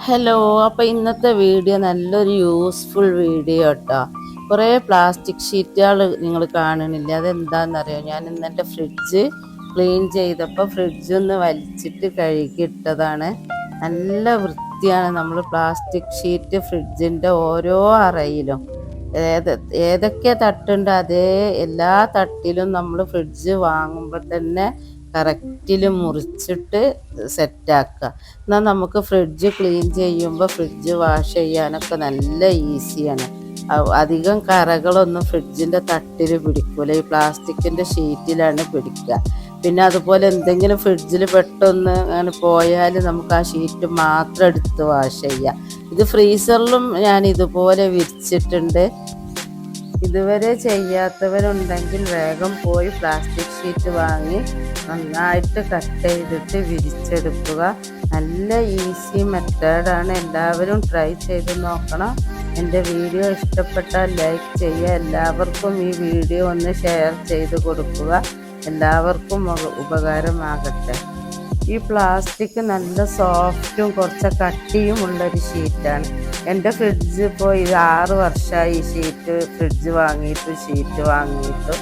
Hello. അപ്പോൾ ഇന്നത്തെ video നല്ലൊരു യൂസ്ഫുൾ വീഡിയോ കേട്ടോ. കുറേ പ്ലാസ്റ്റിക് ഷീറ്റുകൾ നിങ്ങൾ കാണണില്ല. അതെന്താണെന്നറിയോ? ഞാൻ ഇന്നെൻ്റെ ഫ്രിഡ്ജ് ക്ലീൻ ചെയ്തപ്പോൾ ഫ്രിഡ്ജൊന്ന് വലിച്ചിട്ട് കഴുകിയിട്ടതാണ്. നല്ല വൃത്തിയാണ് നമ്മൾ പ്ലാസ്റ്റിക് ഷീറ്റ് ഫ്രിഡ്ജിൻ്റെ ഓരോ അറയിലും. ഏതൊക്കെ തട്ടുണ്ട് അതേ എല്ലാ തട്ടിലും നമ്മൾ ഫ്രിഡ്ജ് വാങ്ങുമ്പോൾ തന്നെ കറക്റ്റിൽ മുറിച്ചിട്ട് സെറ്റാക്കുക. എന്നാൽ നമുക്ക് ഫ്രിഡ്ജ് ക്ലീൻ ചെയ്യുമ്പോൾ ഫ്രിഡ്ജ് വാഷ് ചെയ്യാനൊക്കെ നല്ല ഈസിയാണ്. അധികം കറകളൊന്നും ഫ്രിഡ്ജിൻ്റെ തട്ടിൽ പിടിക്കില്ല. ഈ പ്ലാസ്റ്റിക്കിൻ്റെ ഷീറ്റിലാണ് പിടിക്കുക. പിന്നെ അതുപോലെ എന്തെങ്കിലും ഫ്രിഡ്ജിൽ പെട്ടെന്ന് അങ്ങനെ പോയാൽ നമുക്ക് ആ ഷീറ്റ് മാത്രം എടുത്ത് വാഷ് ചെയ്യാം. ഇത് ഫ്രീസറിലും ഞാൻ ഇതുപോലെ വിരിച്ചിട്ടുണ്ട്. ഇതുവരെ ചെയ്യാത്തവരുണ്ടെങ്കിൽ വേഗം പോയി പ്ലാസ്റ്റിക് ഷീറ്റ് വാങ്ങി നന്നായിട്ട് കട്ട് ചെയ്തിട്ട് വിരിച്ചെടുക്കുക. നല്ല ഈസി മെത്തേഡാണ്. എല്ലാവരും ട്രൈ ചെയ്ത് നോക്കണം. എൻ്റെ വീഡിയോ ഇഷ്ടപ്പെട്ടാൽ ലൈക്ക് ചെയ്യുക. എല്ലാവർക്കും ഈ വീഡിയോ ഒന്ന് ഷെയർ ചെയ്ത് കൊടുക്കുക. എല്ലാവർക്കും ഉപകാരമാകട്ടെ. ഈ പ്ലാസ്റ്റിക് നല്ല സോഫ്റ്റും കുറച്ച് കട്ടിയും ഉള്ളൊരു ഷീറ്റാണ്. എൻ്റെ ഫ്രിഡ്ജ് ഇപ്പോൾ 6 വർഷമായി ഈ ഫ്രിഡ്ജ് വാങ്ങിയിട്ട്